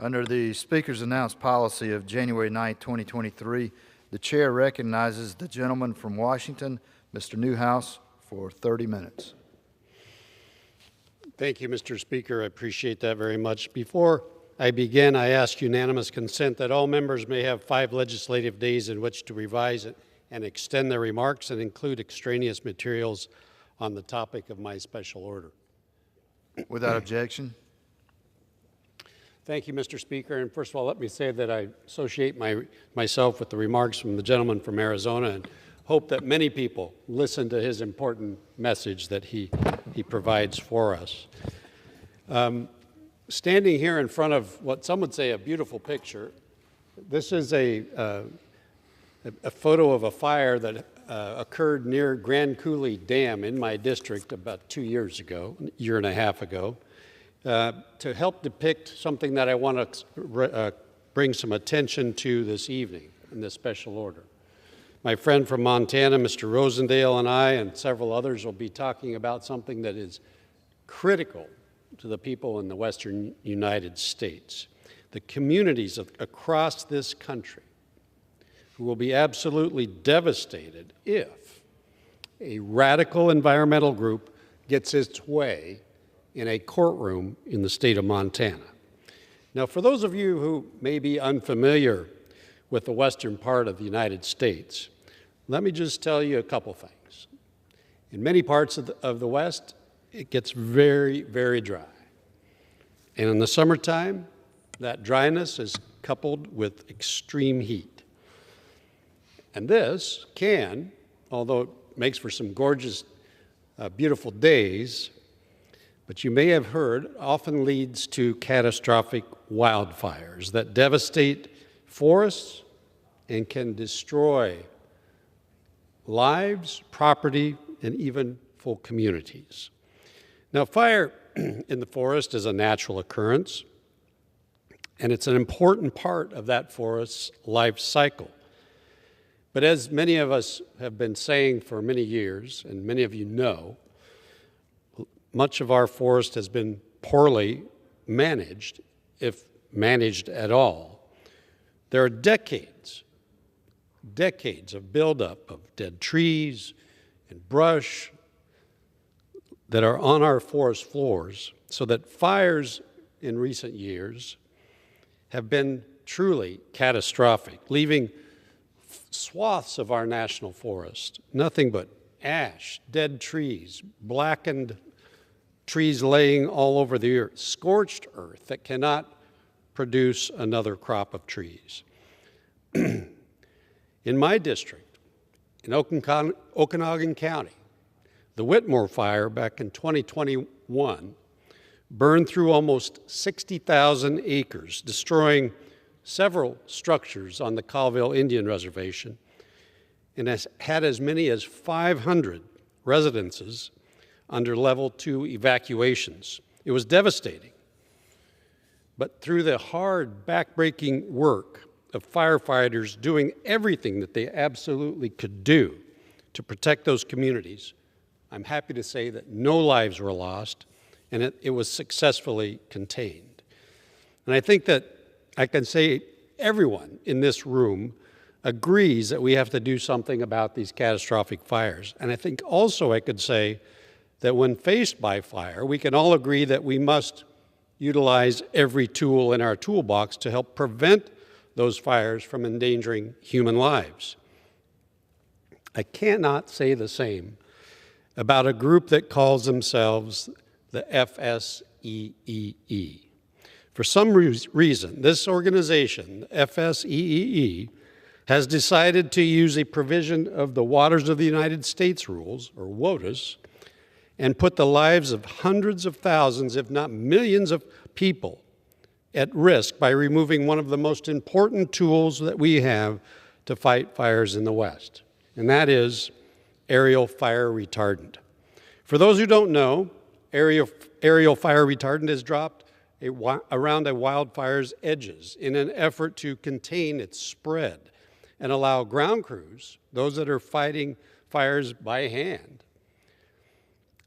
Under the Speaker's announced policy of January 9, 2023, the Chair recognizes the gentleman from Washington, Mr. Newhouse, for 30 minutes. Thank you, Mr. Speaker. I appreciate that very much. Before I begin, I ask unanimous consent that all members may have 5 legislative days in which to revise it and extend their remarks and include extraneous materials on the topic of my special order. Without objection. Thank you, Mr. Speaker. And first of all, let me say that I associate myself with the remarks from the gentleman from Arizona and hope that many people listen to his important message that he provides for us. Standing here in front of what some would say a beautiful picture, this is a photo of a fire that occurred near Grand Coulee Dam in my district about 2 years ago, a year and a half ago, to help depict something that I want to bring some attention to this evening in this special order. My friend from Montana, Mr. Rosendale, and I and several others will be talking about something that is critical to the people in the western United States, the communities across this country who will be absolutely devastated if a radical environmental group gets its way in a courtroom in the state of Montana. Now, for those of you who may be unfamiliar with the western part of the United States, let me just tell you a couple things. In many parts of the West, it gets very, very dry. And in the summertime, that dryness is coupled with extreme heat. And this can, although it makes for some gorgeous, beautiful days, but you may have heard, often leads to catastrophic wildfires that devastate forests and can destroy lives, property, and even full communities. Now, fire in the forest is a natural occurrence, and it's an important part of that forest's life cycle. But as many of us have been saying for many years, and many of you know, much of our forest has been poorly managed, if managed at all. There are decades of buildup of dead trees and brush that are on our forest floors, so that fires in recent years have been truly catastrophic, leaving swaths of our national forest nothing but ash, dead trees, blackened trees laying all over the earth, scorched earth that cannot produce another crop of trees. In my district, in Okanogan County, the Whitmore fire back in 2021 burned through almost 60,000 acres, destroying several structures on the Colville Indian Reservation, and has had as many as 500 residences under level 2 evacuations. It was devastating. But through the hard, backbreaking work of firefighters doing everything that they absolutely could do to protect those communities, I'm happy to say that no lives were lost, and it was successfully contained. And I think that I can say everyone in this room agrees that we have to do something about these catastrophic fires. And I think also I could say that when faced by fire, we can all agree that we must utilize every tool in our toolbox to help prevent those fires from endangering human lives. I cannot say the same about a group that calls themselves the FSEEE. For some reason, this organization, the FSEEE, has decided to use a provision of the Waters of the United States rules, or WOTUS, and put the lives of hundreds of thousands, if not millions of people at risk by removing one of the most important tools that we have to fight fires in the West, and that is aerial fire retardant. For those who don't know, aerial fire retardant is dropped around a wildfire's edges in an effort to contain its spread and allow ground crews, those that are fighting fires by hand,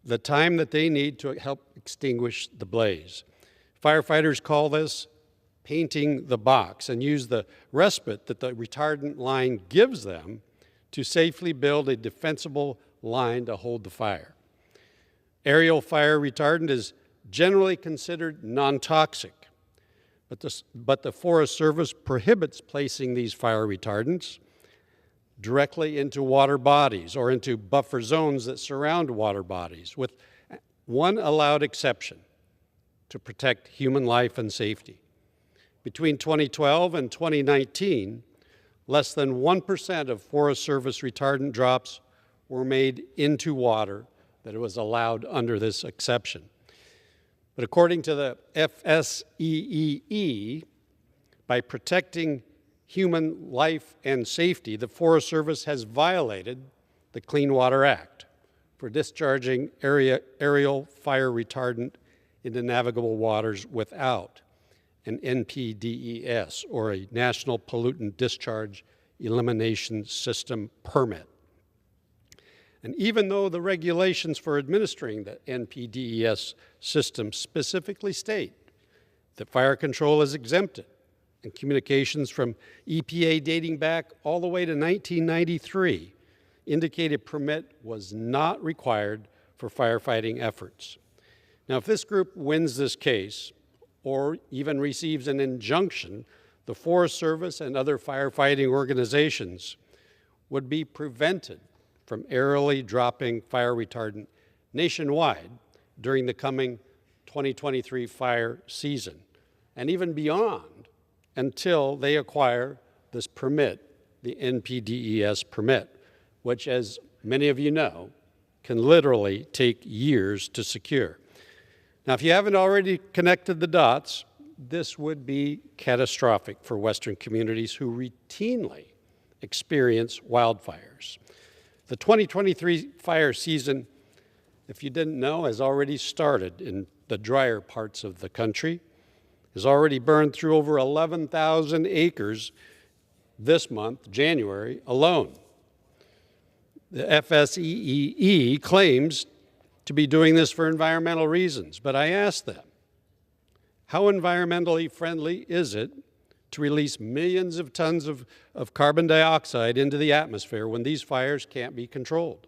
the time that they need to help extinguish the blaze. Firefighters call this painting the box and use the respite that the retardant line gives them to safely build a defensible line to hold the fire. Aerial fire retardant is generally considered non-toxic, but the Forest Service prohibits placing these fire retardants directly into water bodies or into buffer zones that surround water bodies, with one allowed exception: to protect human life and safety. Between 2012 and 2019, less than 1% of Forest Service retardant drops were made into water that was allowed under this exception. But according to the FSEEE, by protecting human life and safety, the Forest Service has violated the Clean Water Act for discharging aerial fire retardant into navigable waters without an NPDES, or a National Pollutant Discharge Elimination System permit. And even though the regulations for administering the NPDES system specifically state that fire control is exempted, and communications from EPA dating back all the way to 1993 indicate a permit was not required for firefighting efforts. Now, if this group wins this case, or even receives an injunction, the Forest Service and other firefighting organizations would be prevented from aerially dropping fire retardant nationwide during the coming 2023 fire season, and even beyond, until they acquire this permit, the NPDES permit, which, as many of you know, can literally take years to secure. Now, if you haven't already connected the dots, this would be catastrophic for Western communities who routinely experience wildfires. The 2023 fire season, if you didn't know, has already started in the drier parts of the country, has already burned through over 11,000 acres this month, January alone. The FSEEE claims to be doing this for environmental reasons, but I asked them, how environmentally friendly is it to release millions of tons of carbon dioxide into the atmosphere when these fires can't be controlled?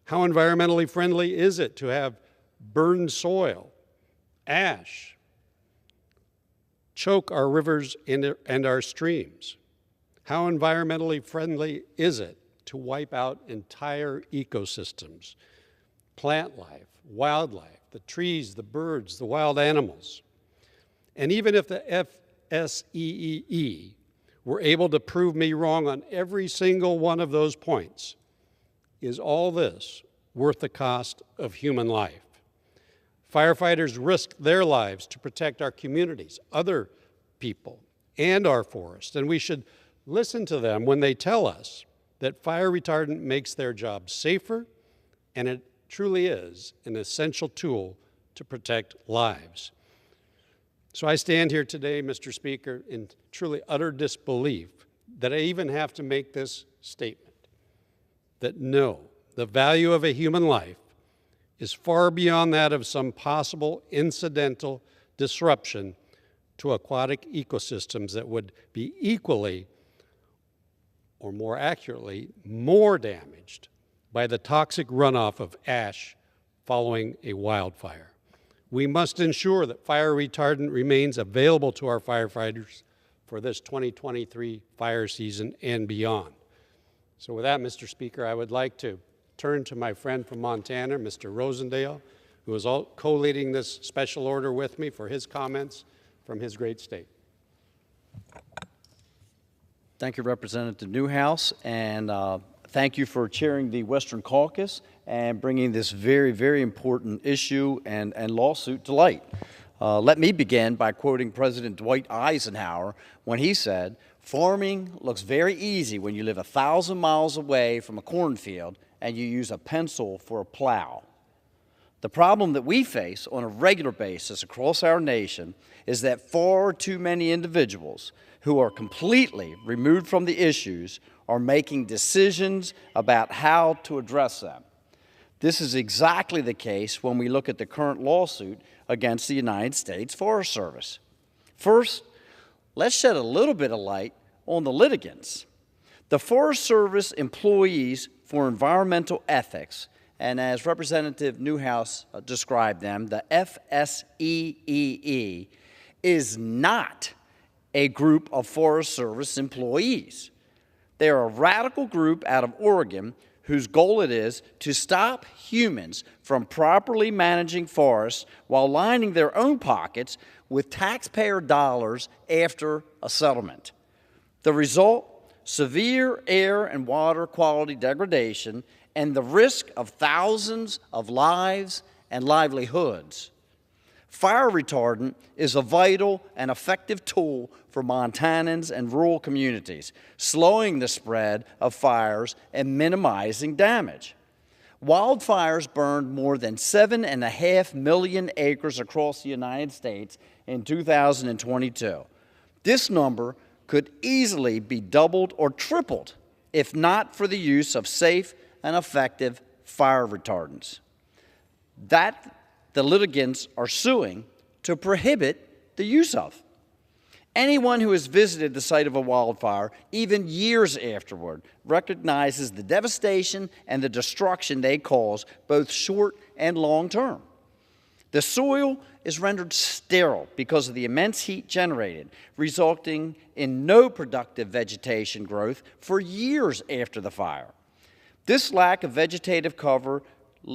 How environmentally friendly is it to have burned soil, ash, choke our rivers and our streams? How environmentally friendly is it to wipe out entire ecosystems, plant life, wildlife, the trees, the birds, the wild animals? And even if the FSEEE were able to prove me wrong on every single one of those points, is all this worth the cost of human life? Firefighters risk their lives to protect our communities, other people, and our forests, and we should listen to them when they tell us that fire retardant makes their job safer, and it truly is an essential tool to protect lives. So I stand here today, Mr. Speaker, in truly utter disbelief that I even have to make this statement, that no, the value of a human life is far beyond that of some possible incidental disruption to aquatic ecosystems that would be equally, or more accurately, more damaged by the toxic runoff of ash following a wildfire. We must ensure that fire retardant remains available to our firefighters for this 2023 fire season and beyond. So with that, Mr. Speaker, I would like to turn to my friend from Montana, Mr. Rosendale, who is co-leading this special order with me, for his comments from his great state. Thank you, Representative Newhouse, and thank you for chairing the Western Caucus and bringing this very, very important issue and lawsuit to light. Let me begin by quoting President Dwight Eisenhower when he said, "Farming looks very easy when you live 1,000 miles away from a cornfield and you use a pencil for a plow." The problem that we face on a regular basis across our nation is that far too many individuals who are completely removed from the issues are making decisions about how to address them. This is exactly the case when we look at the current lawsuit against the United States Forest Service. First, let's shed a little bit of light on the litigants. The Forest Service employees for environmental ethics, and as Representative Newhouse described them, the FSEEE, is not a group of Forest Service employees. They are a radical group out of Oregon whose goal it is to stop humans from properly managing forests while lining their own pockets with taxpayer dollars after a settlement. The result? Severe air and water quality degradation and the risk of thousands of lives and livelihoods. Fire retardant is a vital and effective tool for Montanans and rural communities, slowing the spread of fires and minimizing damage. Wildfires burned more than 7.5 million acres across the United States in 2022. This number could easily be doubled or tripled if not for the use of safe and effective fire retardants. That the litigants are suing to prohibit the use of. Anyone who has visited the site of a wildfire, even years afterward, recognizes the devastation and the destruction they cause, both short and long term. The soil is rendered sterile because of the immense heat generated, resulting in no productive vegetation growth for years after the fire. This lack of vegetative cover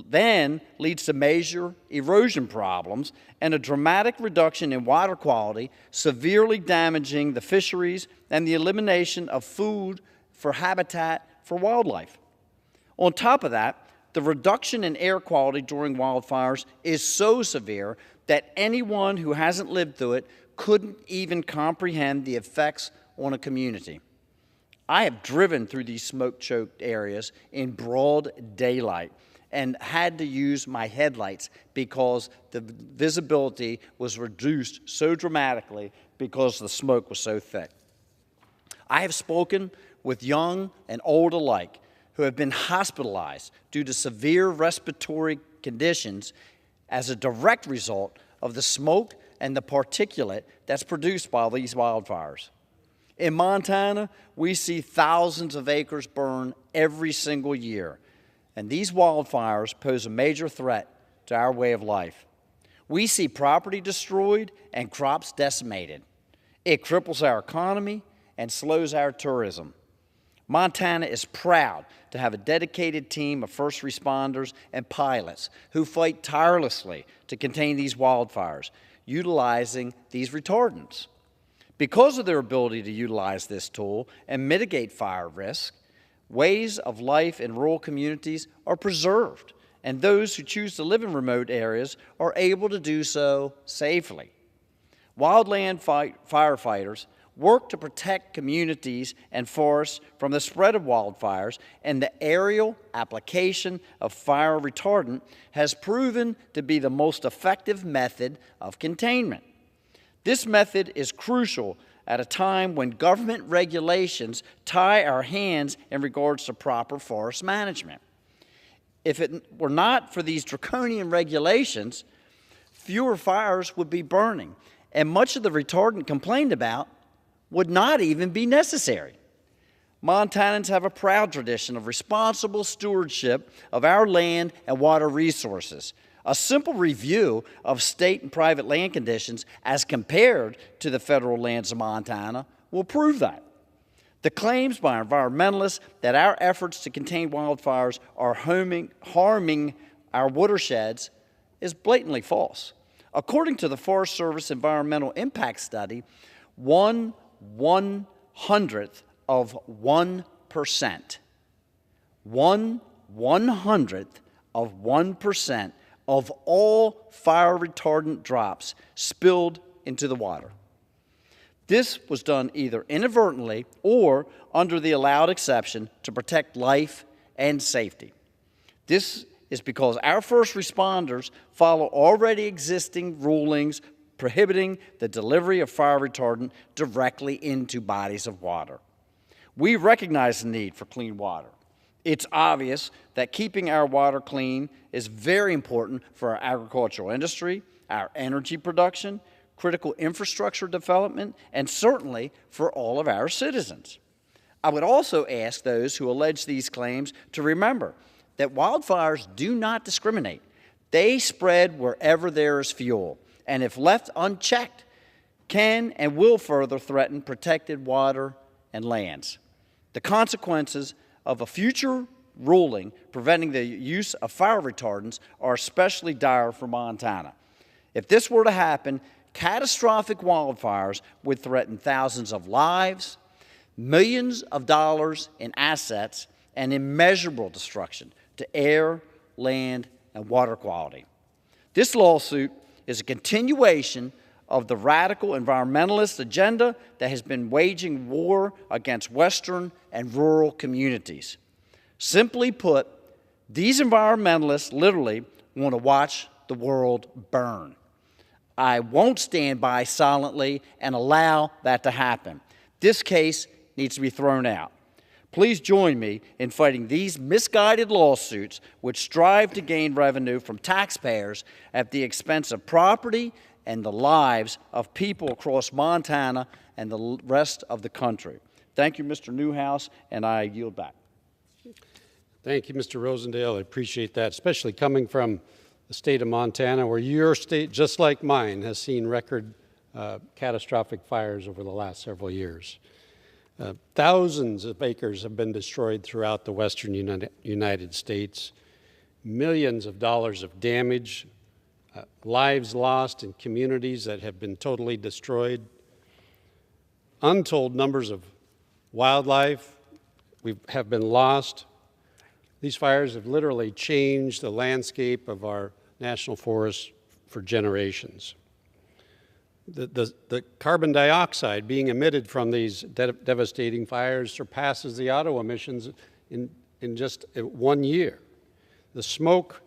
then leads to major erosion problems and a dramatic reduction in water quality, severely damaging the fisheries and the elimination of food for habitat for wildlife. On top of that, the reduction in air quality during wildfires is so severe that anyone who hasn't lived through it couldn't even comprehend the effects on a community. I have driven through these smoke-choked areas in broad daylight and had to use my headlights because the visibility was reduced so dramatically because the smoke was so thick. I have spoken with young and old alike who have been hospitalized due to severe respiratory conditions as a direct result of the smoke and the particulate that's produced by these wildfires. In Montana, we see thousands of acres burn every single year, and these wildfires pose a major threat to our way of life. We see property destroyed and crops decimated. It cripples our economy and slows our tourism. Montana is proud to have a dedicated team of first responders and pilots who fight tirelessly to contain these wildfires, utilizing these retardants. Because of their ability to utilize this tool and mitigate fire risk, ways of life in rural communities are preserved, and those who choose to live in remote areas are able to do so safely. Wildland firefighters work to protect communities and forests from the spread of wildfires, and the aerial application of fire retardant has proven to be the most effective method of containment. This method is crucial at a time when government regulations tie our hands in regards to proper forest management. If it were not for these draconian regulations, fewer fires would be burning, and much of the retardant complained about would not even be necessary. Montanans have a proud tradition of responsible stewardship of our land and water resources. A simple review of state and private land conditions as compared to the federal lands of Montana will prove that. The claims by environmentalists that our efforts to contain wildfires are harming our watersheds is blatantly false. According to the Forest Service Environmental Impact Study, 1/100th of 1%, 1/100th of 1% of all fire retardant drops spilled into the water. This was done either inadvertently or under the allowed exception to protect life and safety. This is because our first responders follow already existing rulings prohibiting the delivery of fire retardant directly into bodies of water. We recognize the need for clean water. It's obvious that keeping our water clean is very important for our agricultural industry, our energy production, critical infrastructure development, and certainly for all of our citizens. I would also ask those who allege these claims to remember that wildfires do not discriminate. They spread wherever there is fuel, and if left unchecked, can and will further threaten protected water and lands. The consequences of a future ruling preventing the use of fire retardants are especially dire for Montana. If this were to happen, catastrophic wildfires would threaten thousands of lives, millions of dollars in assets, and immeasurable destruction to air, land, and water quality. This lawsuit is a continuation of the radical environmentalist agenda that has been waging war against Western and rural communities. Simply put, these environmentalists literally want to watch the world burn. I won't stand by silently and allow that to happen. This case needs to be thrown out. Please join me in fighting these misguided lawsuits which strive to gain revenue from taxpayers at the expense of property and the lives of people across Montana and the rest of the country. Thank you, Mr. Newhouse, and I yield back. Thank you, Mr. Rosendale. I appreciate that, especially coming from the state of Montana, where your state, just like mine, has seen record catastrophic fires over the last several years. Thousands of acres have been destroyed throughout the western United States, millions of dollars of damage, lives lost in communities that have been totally destroyed, untold numbers of wildlife have been lost. These fires have literally changed the landscape of our national forests for generations. The carbon dioxide being emitted from these devastating fires surpasses the auto emissions in just 1 year. The smoke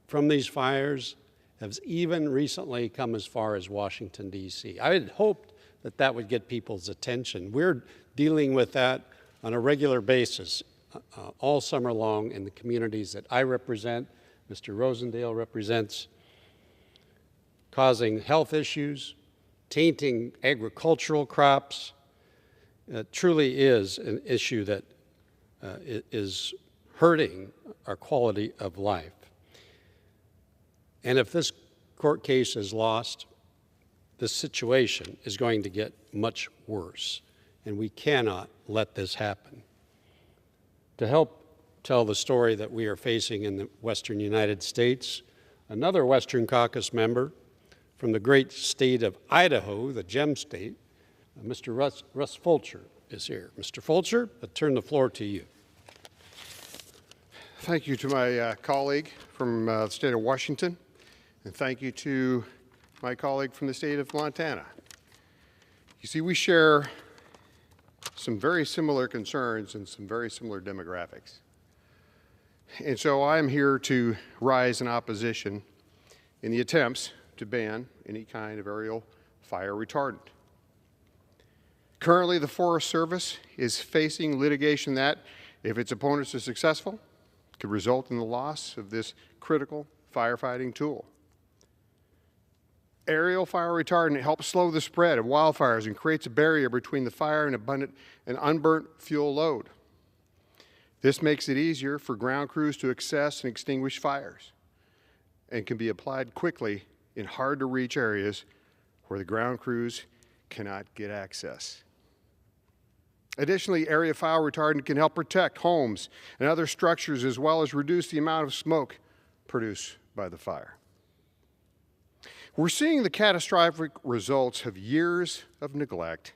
from these fires has even recently come as far as Washington, D.C. I had hoped that that would get people's attention. We're dealing with that on a regular basis all summer long in the communities that I represent, Mr. Rosendale represents, causing health issues, tainting agricultural crops. It truly is an issue that is hurting our quality of life. And if this court case is lost, this situation is going to get much worse, and we cannot let this happen. To help tell the story that we are facing in the western United States, another Western Caucus member from the great state of Idaho, the gem state, Mr. Russ Fulcher is here. Mr. Fulcher, I turn the floor to you. Thank you to my colleague from the state of Washington, and thank you to my colleague from the state of Montana. You see, we share some very similar concerns and some very similar demographics. And so I'm here to rise in opposition in the attempts to ban any kind of aerial fire retardant. Currently, the Forest Service is facing litigation that, if its opponents are successful, could result in the loss of this critical firefighting tool. Aerial fire retardant helps slow the spread of wildfires and creates a barrier between the fire and abundant and unburnt fuel load. This makes it easier for ground crews to access and extinguish fires and can be applied quickly in hard-to-reach areas where the ground crews cannot get access. Additionally, aerial fire retardant can help protect homes and other structures as well as reduce the amount of smoke produced by the fire. We're seeing the catastrophic results of years of neglect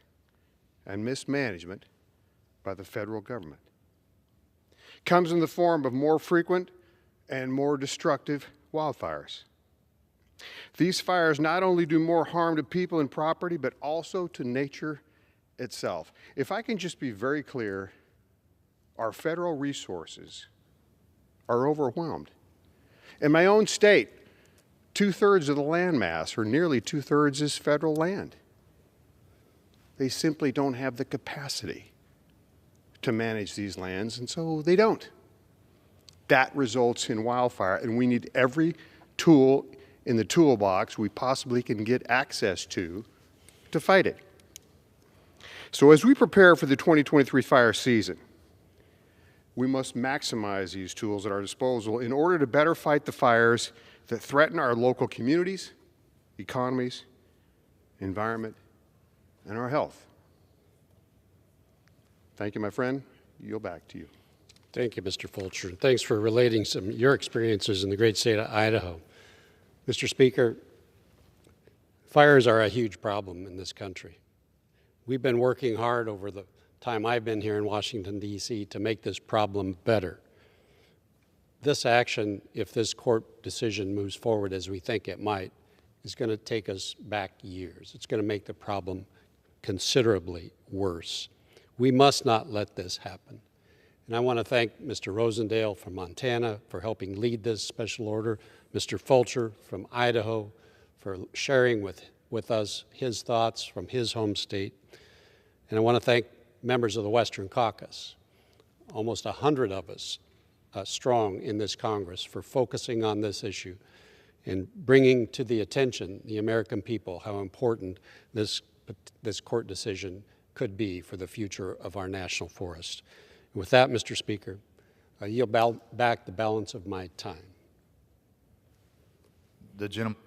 and mismanagement by the federal government. It comes in the form of more frequent and more destructive wildfires. These fires not only do more harm to people and property, but also to nature itself. If I can just be very clear, our federal resources are overwhelmed. In my own state, 2/3 of the land mass, or nearly 2/3, is federal land. They simply don't have the capacity to manage these lands, and so they don't. That results in wildfire, and we need every tool in the toolbox we possibly can get access to fight it. So as we prepare for the 2023 fire season, we must maximize these tools at our disposal in order to better fight the fires that threaten our local communities, economies, environment, and our health. Thank you, my friend. Yield back to you. Thank you, Mr. Fulcher. Thanks for relating some of your experiences in the great state of Idaho. Mr. Speaker, fires are a huge problem in this country. We've been working hard over the time I've been here in Washington, D.C. to make this problem better. This action, if this court decision moves forward as we think it might, is going to take us back years. It's going to make the problem considerably worse. We must not let this happen. And I want to thank Mr. Rosendale from Montana for helping lead this special order, Mr. Fulcher from Idaho for sharing with us his thoughts from his home state. And I want to thank members of the Western Caucus, almost 100 of us strong in this Congress, for focusing on this issue and bringing to the attention the American people how important this court decision could be for the future of our national forest. And with that, Mr. Speaker, I yield back the balance of my time. The gentleman.